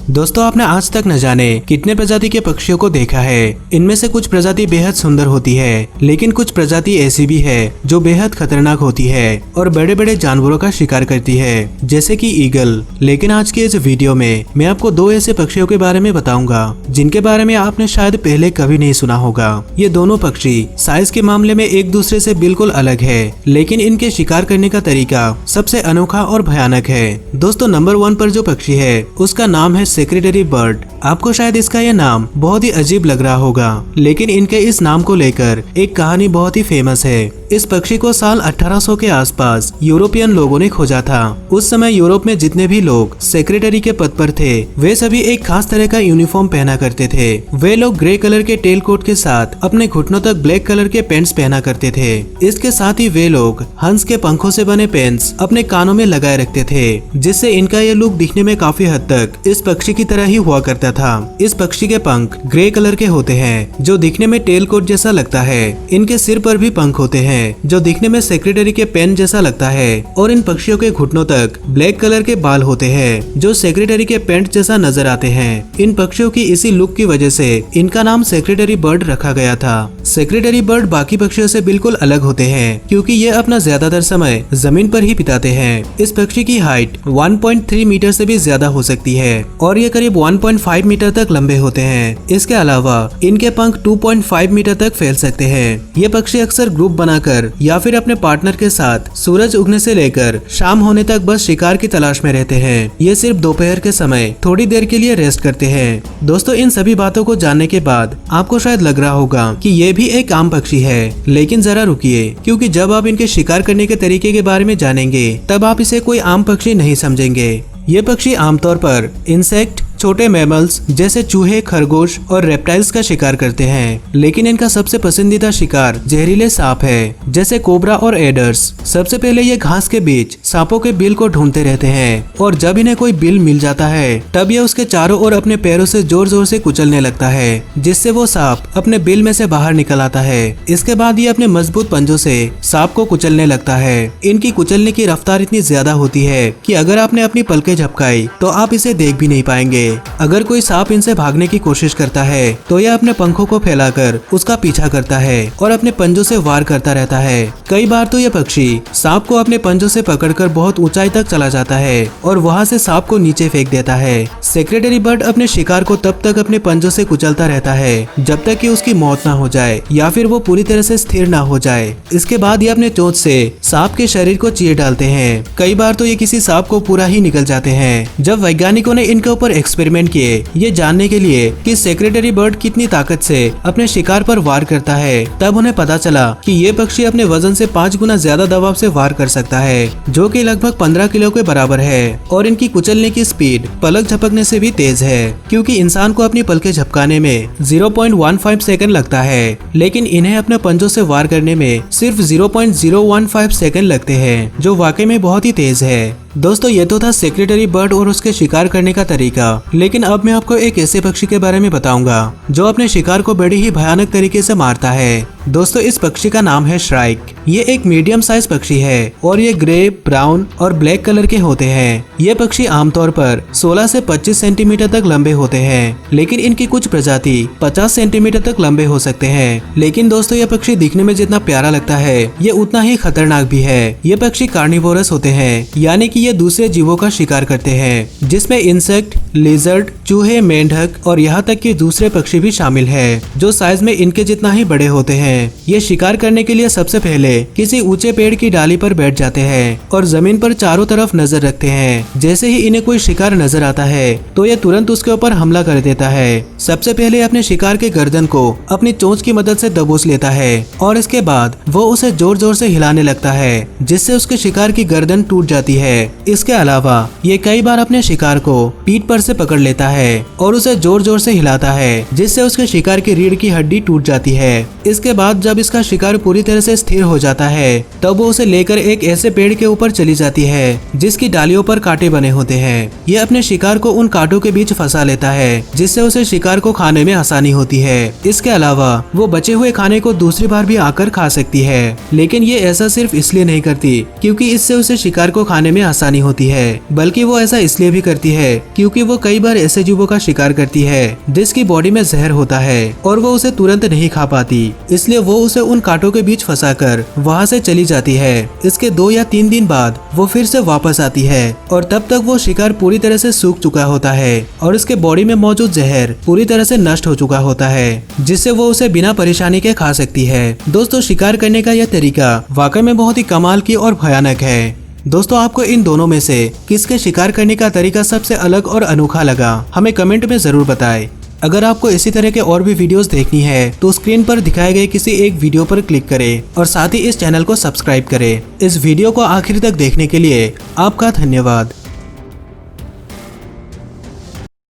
दोस्तों आपने आज तक न जाने कितने प्रजाति के पक्षियों को देखा है। इनमें से कुछ प्रजाति बेहद सुंदर होती है, लेकिन कुछ प्रजाति ऐसी भी है जो बेहद खतरनाक होती है और बड़े बड़े जानवरों का शिकार करती है, जैसे कि ईगल। लेकिन आज के इस वीडियो में मैं आपको दो ऐसे पक्षियों के बारे में बताऊंगा जिनके बारे में आपने शायद पहले कभी नहीं सुना होगा। ये दोनों पक्षी साइज के मामले में एक दूसरे से बिल्कुल अलग है, लेकिन इनके शिकार करने का तरीका सबसे अनोखा और भयानक है। दोस्तों नंबर 1 पर जो पक्षी है उसका नाम है सेक्रेटरी बर्ड। आपको शायद इसका यह नाम बहुत ही अजीब लग रहा होगा, लेकिन इनके इस नाम को लेकर एक कहानी बहुत ही फेमस है। इस पक्षी को साल 1800 के आसपास यूरोपियन लोगों ने खोजा था। उस समय यूरोप में जितने भी लोग सेक्रेटरी के पद पर थे वे सभी एक खास तरह का यूनिफॉर्म पहना करते थे। वे लोग ग्रे कलर के टेल कोट के साथ अपने घुटनों तक ब्लैक कलर के पेंट्स पहना करते थे। इसके साथ ही वे लोग हंस के पंखों से बने पेंट्स अपने कानों में लगाए रखते थे, जिससे इनका यह लुक दिखने में काफी हद तक इस पक्षी की तरह ही हुआ करता था। इस पक्षी के पंख ग्रे कलर के होते हैं जो दिखने में टेल कोट जैसा लगता है। इनके सिर पर भी पंख होते हैं जो दिखने में सेक्रेटरी के पेन जैसा लगता है, और इन पक्षियों के घुटनों तक ब्लैक कलर के बाल होते हैं जो सेक्रेटरी के पेंट जैसा नजर आते हैं। इन पक्षियों की इसी लुक की वजह से इनका नाम सेक्रेटरी बर्ड रखा गया था। सेक्रेटरी बर्ड बाकी पक्षियों से बिल्कुल अलग होते हैं क्योंकि ये अपना ज्यादातर समय जमीन पर ही बिताते हैं। इस पक्षी की हाइट 1.3 मीटर से भी ज्यादा हो सकती है और ये करीब 1.5 मीटर तक लंबे होते हैं। इसके अलावा इनके पंख 2.5 मीटर तक फैल सकते हैं। ये पक्षी अक्सर ग्रुप बनाकर या फिर अपने पार्टनर के साथ सूरज उगने से लेकर शाम होने तक बस शिकार की तलाश में रहते हैं। ये सिर्फ दोपहर के समय थोड़ी देर के लिए रेस्ट करते हैं। दोस्तों इन सभी बातों को जानने के बाद आपको शायद लग रहा होगा कि ये भी एक आम पक्षी है, लेकिन जरा रुकिए, क्योंकि जब आप इनके शिकार करने के तरीके के बारे में जानेंगे तब आप इसे कोई आम पक्षी नहीं समझेंगे। ये पक्षी आमतौर पर इंसेक्ट, छोटे मैमल्स जैसे चूहे, खरगोश और रेप्टाइल्स का शिकार करते हैं, लेकिन इनका सबसे पसंदीदा शिकार जहरीले सांप है, जैसे कोबरा और एडर्स। सबसे पहले ये घास के बीच सांपों के बिल को ढूंढते रहते हैं, और जब इन्हें कोई बिल मिल जाता है तब ये उसके चारों ओर अपने पैरों से जोर जोर से कुचलने लगता है, जिससे वो सांप अपने बिल में से बाहर निकल आता है। इसके बाद ये अपने मजबूत पंजों से सांप को कुचलने लगता है। इनकी कुचलने की रफ्तार इतनी ज्यादा होती है कि अगर आपने अपनी पलकें झपकाई तो आप इसे देख भी नहीं पाएंगे। अगर कोई सांप इनसे भागने की कोशिश करता है तो यह अपने पंखों को फैलाकर उसका पीछा करता है और अपने पंजों से वार करता रहता है। कई बार तो यह पक्षी सांप को अपने पंजों से पकड़कर बहुत ऊंचाई तक चला जाता है और वहां से सांप को नीचे फेंक देता है। सेक्रेटरी बर्ड अपने शिकार को तब तक अपने पंजों से कुचलता रहता है जब तक कि उसकी मौत ना हो जाए या फिर वो पूरी तरह से स्थिर ना हो जाए। इसके बाद ये अपने चोंच से सांप के शरीर को चीर डालते हैं। कई बार तो ये किसी सांप को पूरा ही निकल जाते हैं। जब वैज्ञानिकों ने इनके ऊपर एक्सपेरिमेंट किए ये जानने के लिए कि सेक्रेटरी बर्ड कितनी ताकत से अपने शिकार पर वार करता है, तब उन्हें पता चला कि ये पक्षी अपने वजन से 5 गुना ज्यादा दबाव से वार कर सकता है, जो कि लगभग 15 किलो के बराबर है। और इनकी कुचलने की स्पीड पलक झपकने से भी तेज है, क्योंकि इंसान को अपनी पलकें झपकाने में 0.15 सेकंड लगता है, लेकिन इन्हें अपने पंजों से वार करने में सिर्फ 0.015 सेकंड लगते हैं, जो वाकई में बहुत ही तेज है। दोस्तों ये तो था सेक्रेटरी बर्ड और उसके शिकार करने का तरीका, लेकिन अब मैं आपको एक ऐसे पक्षी के बारे में बताऊंगा जो अपने शिकार को बड़ी ही भयानक तरीके से मारता है। दोस्तों इस पक्षी का नाम है श्राइक। ये एक मीडियम साइज पक्षी है और ये ग्रे, ब्राउन और ब्लैक कलर के होते हैं। ये पक्षी आमतौर पर 16 से 25 सेंटीमीटर तक लंबे होते हैं, लेकिन इनकी कुछ प्रजाति 50 सेंटीमीटर तक लंबे हो सकते हैं। लेकिन दोस्तों ये पक्षी दिखने में जितना प्यारा लगता है ये उतना ही खतरनाक भी है। ये पक्षी कार्निवोरस होते हैं, यानी कि ये दूसरे जीवों का शिकार करते हैं, जिसमें इंसेक्ट, लिजर्ड, चूहे, मेंढक और यहाँ तक कि दूसरे पक्षी भी शामिल है, जो साइज में इनके जितना ही बड़े होते हैं। ये शिकार करने के लिए सबसे पहले किसी ऊंचे पेड़ की डाली पर बैठ जाते हैं और जमीन पर चारों तरफ नजर रखते हैं। जैसे ही इन्हें कोई शिकार नजर आता है तो ये तुरंत उसके ऊपर हमला कर देता है। सबसे पहले अपने शिकार के गर्दन को अपनी चोंच की मदद से दबोच लेता है और इसके बाद वो उसे जोर जोर से हिलाने लगता है, जिससे उसके शिकार की गर्दन टूट जाती है। इसके अलावा ये कई बार अपने शिकार को पीठ पर से पकड़ लेता है और उसे जोर जोर से हिलाता है, जिससे उसके शिकार की रीढ़ की हड्डी टूट जाती है। इसके बाद जब इसका शिकार पूरी तरह से स्थिर हो जाता है तब वो उसे लेकर एक ऐसे पेड़ के ऊपर चली जाती है जिसकी डालियों पर कांटे बने होते हैं। ये अपने शिकार को उन कांटों के बीच फंसा लेता है, जिससे उसे शिकार को खाने में आसानी होती है। इसके अलावा वो बचे हुए खाने को दूसरी बार भी आकर खा सकती है, लेकिन ये ऐसा सिर्फ इसलिए नहीं करती क्योंकि इससे उसे शिकार को खाने में आसानी परेशानी होती है, बल्कि वो ऐसा इसलिए भी करती है क्योंकि वो कई बार ऐसे जीवों का शिकार करती है जिसकी बॉडी में जहर होता है और वो उसे तुरंत नहीं खा पाती, इसलिए वो उसे उन कांटों के बीच फंसाकर वहाँ से चली जाती है। इसके 2 या 3 दिन बाद वो फिर से वापस आती है और तब तक वो शिकार पूरी तरह से सूख चुका होता है और इसके बॉडी में मौजूद जहर पूरी तरह से नष्ट हो चुका होता है, जिससे वो उसे बिना परेशानी के खा सकती है। दोस्तों, शिकार करने का यह तरीका वाकई में बहुत ही कमाल की और भयानक है। दोस्तों, आपको इन दोनों में से किसके शिकार करने का तरीका सबसे अलग और अनोखा लगा, हमें कमेंट में जरूर बताएं। अगर आपको इसी तरह के और भी वीडियोस देखनी है तो स्क्रीन पर दिखाए गए किसी एक वीडियो पर क्लिक करें और साथ ही इस चैनल को सब्सक्राइब करें। इस वीडियो को आखिर तक देखने के लिए आपका धन्यवाद।